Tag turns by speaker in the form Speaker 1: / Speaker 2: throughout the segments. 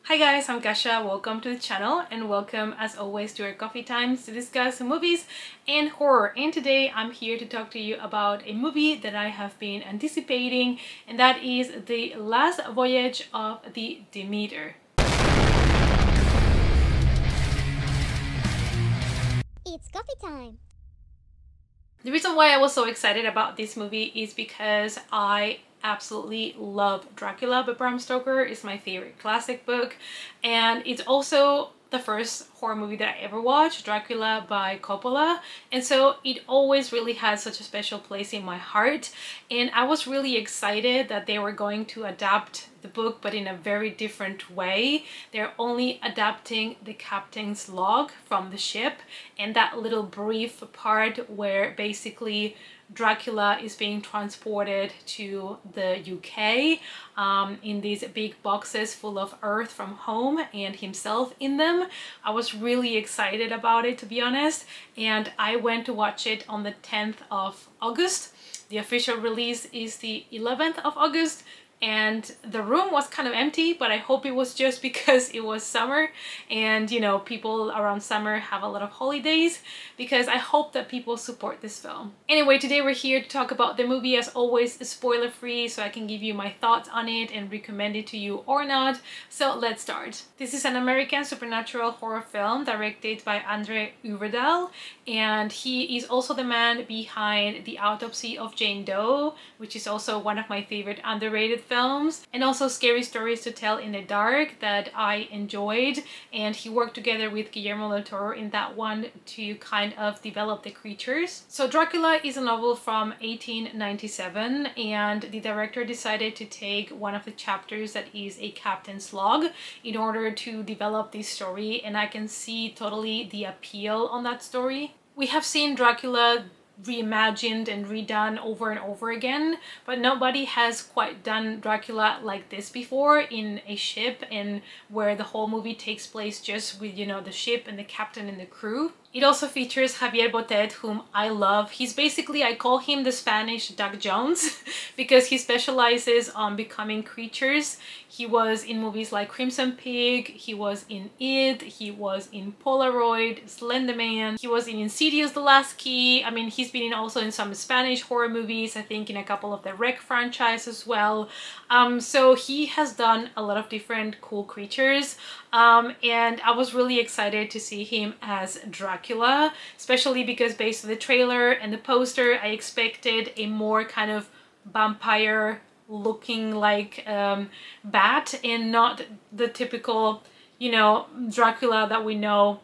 Speaker 1: Hi guys, I'm Kasha. Welcome to the channel and welcome as always to our coffee times to discuss movies and horror. And today I'm here to talk to you about a movie that I have been anticipating, and that is The Last Voyage of the Demeter.
Speaker 2: It's coffee time!
Speaker 1: The reason why I was so excited about this movie is because I absolutely love Dracula by Bram Stoker. It's my favorite classic book, and it's also the first horror movie that I ever watched, Dracula by Coppola, and so it always really has such a special place in my heart. And I was really excited that they were going to adapt the book, but in a very different way. They're only adapting the captain's log from the ship and that little brief part where basically Dracula is being transported to the UK in these big boxes full of earth from home and himself in them. I was really excited about it, to be honest, and I went to watch it on the 10th of August. The official release is the 11th of August. And the room was kind of empty, but I hope it was just because it was summer and, you know, people around summer have a lot of holidays, because I hope that people support this film. Anyway, today we're here to talk about the movie, as always, spoiler free, so I can give you my thoughts on it and recommend it to you or not. So let's start. This is an American supernatural horror film directed by Andre Uvedal, and he is also the man behind The Autopsy of Jane Doe, which is also one of my favorite underrated films, and also Scary Stories to Tell in the Dark that I enjoyed, and he worked together with Guillermo del Toro in that one to kind of develop the creatures. So Dracula is a novel from 1897, and the director decided to take one of the chapters that is a captain's log in order to develop this story, and I can see totally the appeal on that story. We have seen Dracula reimagined and redone over and over again, but nobody has quite done Dracula like this before, in a ship, and where the whole movie takes place just with, you know, the ship and the captain and the crew. It also features Javier Botet, whom I love. He's basically, I call him the Spanish Doug Jones because he specializes on becoming creatures. He was in movies like Crimson Pig, he was in It, he was in Polaroid, Slenderman, he was in Insidious: The Last Key. I mean, he's been in also in some Spanish horror movies, I think in a couple of the Rec franchise as well. So he has done a lot of different cool creatures, and I was really excited to see him as Dracula, especially because based on the trailer and the poster, I expected a more kind of vampire looking like bat, and not the typical, you know, Dracula that we know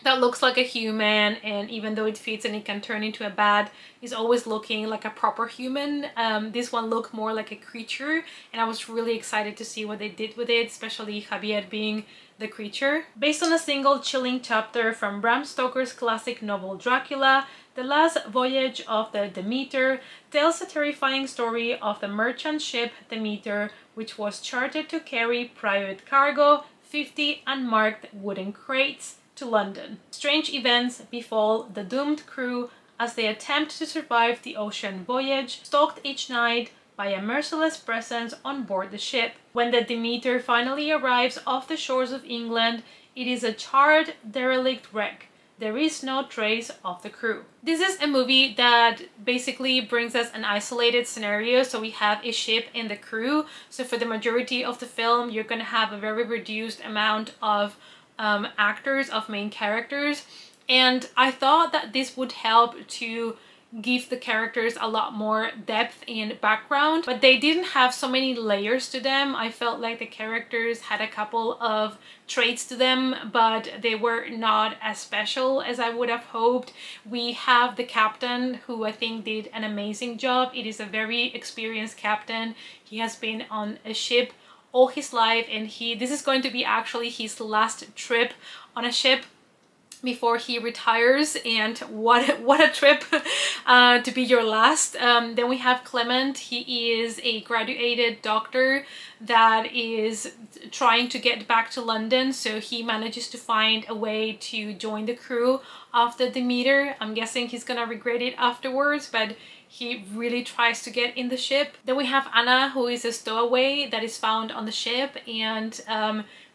Speaker 1: that looks like a human, and even though it fits and it can turn into a bat, is always looking like a proper human. This one looked more like a creature, and I was really excited to see what they did with it, especially Javier being the creature. Based on a single chilling chapter from Bram Stoker's classic novel Dracula, The Last Voyage of the Demeter tells a terrifying story of the merchant ship Demeter, which was chartered to carry private cargo, 50 unmarked wooden crates, to London. Strange events befall the doomed crew as they attempt to survive the ocean voyage, stalked each night by a merciless presence on board the ship. When the Demeter finally arrives off the shores of England, it is a charred, derelict wreck. There is no trace of the crew. This is a movie that basically brings us an isolated scenario. So we have a ship and the crew. So for the majority of the film, you're going to have a very reduced amount of actors, of main characters, and I thought that this would help to give the characters a lot more depth and background, but they didn't have so many layers to them. I felt like the characters had a couple of traits to them, but they were not as special as I would have hoped. We have the captain, who I think did an amazing job. It is a very experienced captain. He has been on a ship all his life, and this is going to be actually his last trip on a ship before he retires, and what a trip to be your last. Then we have Clement. He is a graduated doctor that is trying to get back to London, so he manages to find a way to join the crew of the Demeter. I'm guessing he's gonna regret it afterwards, but he really tries to get in the ship. Then we have Anna, who is a stowaway that is found on the ship, and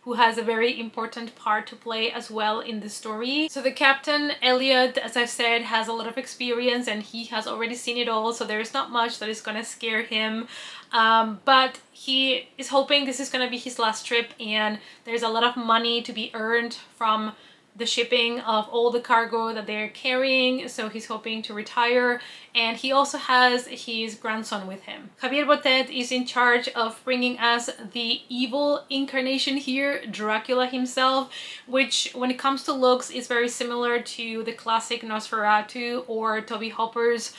Speaker 1: who has a very important part to play as well in the story. So the captain, Elliot, as I've said, has a lot of experience and he has already seen it all, so there's not much that is gonna scare him. But he is hoping this is gonna be his last trip, and there's a lot of money to be earned from the shipping of all the cargo that they're carrying, so he's hoping to retire. And he also has his grandson with him. Javier Botet is in charge of bringing us the evil incarnation here, Dracula himself, which when it comes to looks is very similar to the classic Nosferatu or Toby Hopper's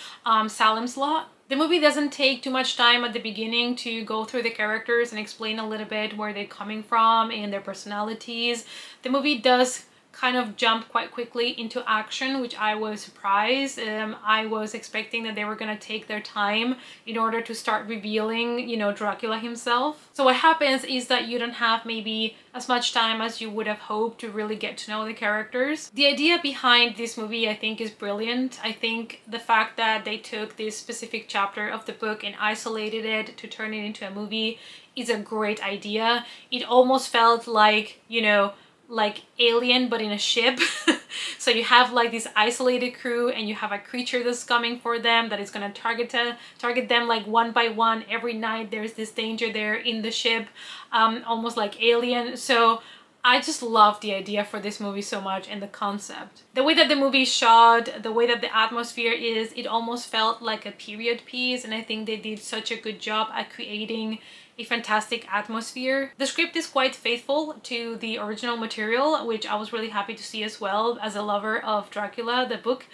Speaker 1: Salem's Lot. The movie doesn't take too much time at the beginning to go through the characters and explain a little bit where they're coming from and their personalities. The movie does kind of jump quite quickly into action, which I was surprised. I was expecting that they were gonna take their time in order to start revealing, you know, Dracula himself. So what happens is that you don't have maybe as much time as you would have hoped to really get to know the characters. The idea behind this movie, I think, is brilliant. I think the fact that they took this specific chapter of the book and isolated it to turn it into a movie is a great idea. It almost felt like, you know, like Alien but in a ship. So you have like this isolated crew and you have a creature that's coming for them that is going to target them like one by one. Every night there's this danger there in the ship, almost like Alien. So I just love the idea for this movie so much, and the concept. The way that the movie is shot, the way that the atmosphere is, it almost felt like a period piece, and I think they did such a good job at creating a fantastic atmosphere. The script is quite faithful to the original material, which I was really happy to see as well as a lover of Dracula, the book.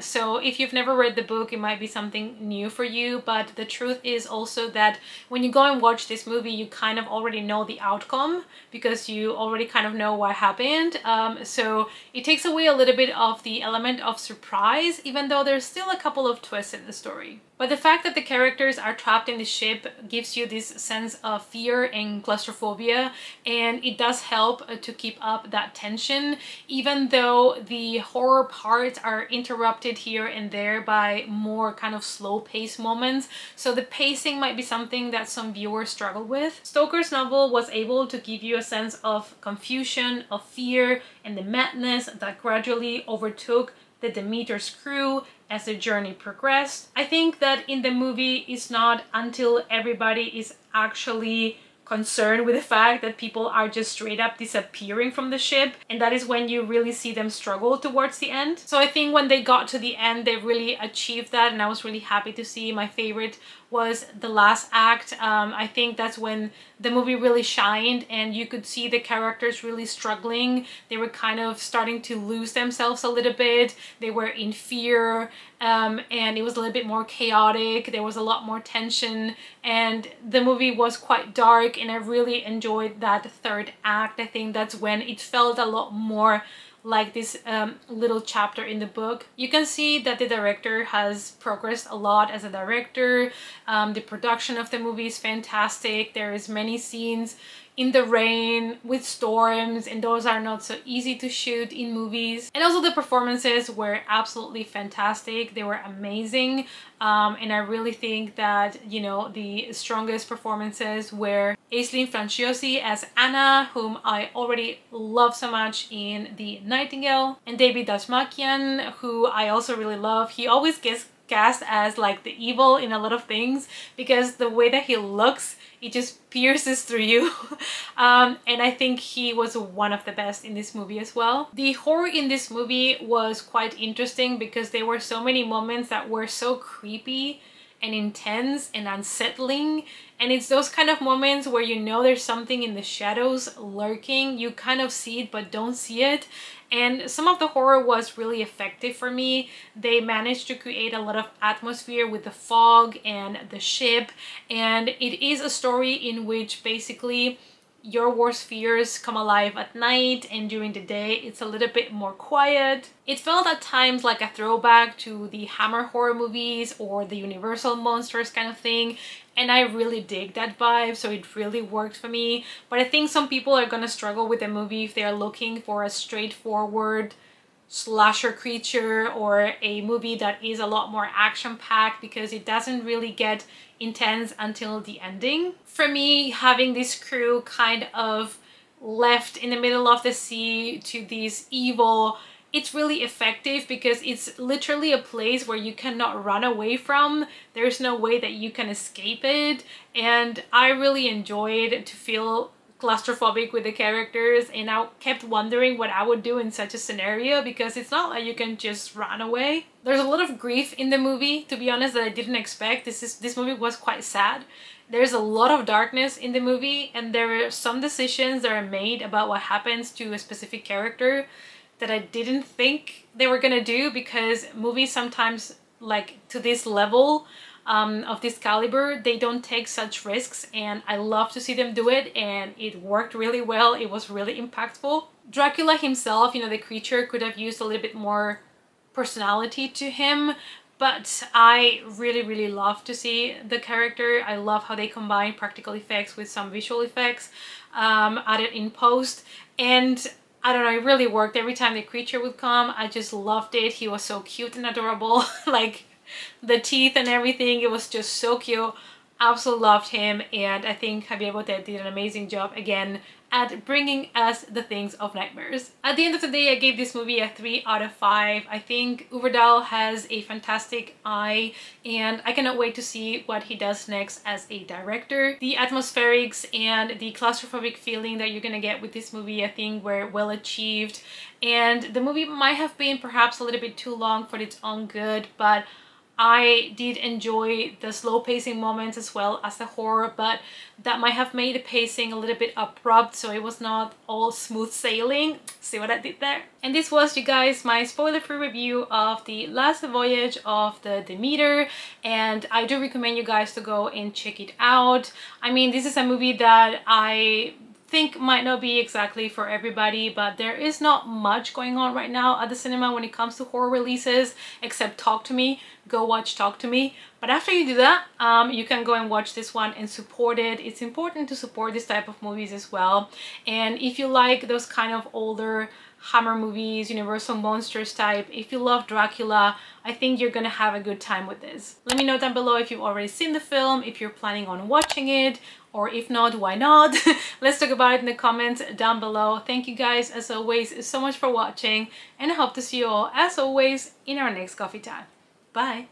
Speaker 1: So if you've never read the book, it might be something new for you, but the truth is also that when you go and watch this movie, you kind of already know the outcome because you already kind of know what happened. So it takes away a little bit of the element of surprise, even though there's still a couple of twists in the story. But the fact that the characters are trapped in the ship gives you this sense of fear and claustrophobia, and it does help to keep up that tension, even though the horror parts are interrupted here and there by more kind of slow-paced moments. So the pacing might be something that some viewers struggle with. Stoker's novel was able to give you a sense of confusion, of fear, and the madness that gradually overtook the Demeter's crew as the journey progressed. I think that in the movie, it's not until everybody is actually concerned with the fact that people are just straight up disappearing from the ship, and that is when you really see them struggle towards the end. So I think when they got to the end, they really achieved that, and I was really happy to see. My favorite was the last act. I think that's when the movie really shined, and you could see the characters really struggling. They were kind of starting to lose themselves a little bit. They were in fear, and it was a little bit more chaotic. There was a lot more tension, and the movie was quite dark, and I really enjoyed that third act. I think that's when it felt a lot more like this little chapter in the book. You can see that the director has progressed a lot as a director. The production of the movie is fantastic. There is many scenes in the rain with storms, and those are not so easy to shoot in movies. And also the performances were absolutely fantastic. They were amazing, and I really think that, you know, the strongest performances were Aisling Franciosi as Anna, whom I already love so much in The Nightingale, and David Dastmalchian, who I also really love. He always gets cast as like the evil in a lot of things because the way that he looks, it just pierces through you. And I think he was one of the best in this movie as well. The horror in this movie was quite interesting because there were so many moments that were so creepy and intense and unsettling, and it's those kind of moments where you know there's something in the shadows lurking. You kind of see it but don't see it, and some of the horror was really effective for me. They managed to create a lot of atmosphere with the fog and the ship, and it is a story in which basically your worst fears come alive at night, and during the day it's a little bit more quiet. It felt at times like a throwback to the Hammer horror movies or the Universal monsters kind of thing, and I really dig that vibe, so it really worked for me. But I think some people are gonna struggle with the movie if they're looking for a straightforward slasher creature or a movie that is a lot more action-packed, because it doesn't really get intense until the ending. For me, having this crew kind of left in the middle of the sea to this evil, it's really effective because it's literally a place where you cannot run away from. There's no way that you can escape it, and I really enjoyed to feel claustrophobic with the characters, and I kept wondering what I would do in such a scenario because it's not like you can just run away. There's a lot of grief in the movie, to be honest, that I didn't expect. This movie was quite sad. There's a lot of darkness in the movie, and there are some decisions that are made about what happens to a specific character that I didn't think they were gonna do, because movies sometimes, like to this level, of this caliber, they don't take such risks, and I love to see them do it, and it worked really well. It was really impactful. Dracula himself, you know, the creature, could have used a little bit more personality to him, but I really love to see the character. I love how they combine practical effects with some visual effects added in post, and I don't know, it really worked. Every time the creature would come, I just loved it. He was so cute and adorable. Like the teeth and everything, it was just so cute. Absolutely loved him, and I think Javier Botet did an amazing job again at bringing us the things of nightmares. At the end of the day, I gave this movie a 3 out of 5. I think Uberdahl has a fantastic eye, and I cannot wait to see what he does next as a director. The atmospherics and the claustrophobic feeling that you're gonna get with this movie, I think, were well achieved, and the movie might have been perhaps a little bit too long for its own good, but I did enjoy the slow pacing moments as well as the horror, but that might have made the pacing a little bit abrupt, so it was not all smooth sailing. See what I did there? And this was, you guys, my spoiler-free review of the last voyage of the Demeter, and I do recommend you guys to go and check it out. I mean, this is a movie that I think might not be exactly for everybody, but there is not much going on right now at the cinema when it comes to horror releases, except Talk to Me. Go watch Talk to Me. But after you do that, you can go and watch this one and support it. It's important to support this type of movies as well. And if you like those kind of older Hammer movies, Universal Monsters type, if you love Dracula, I think you're gonna have a good time with this. Let me know down below if you've already seen the film, if you're planning on watching it, or if not, why not? Let's talk about it in the comments down below. Thank you guys, as always, so much for watching, and I hope to see you all, as always, in our next coffee time. Bye!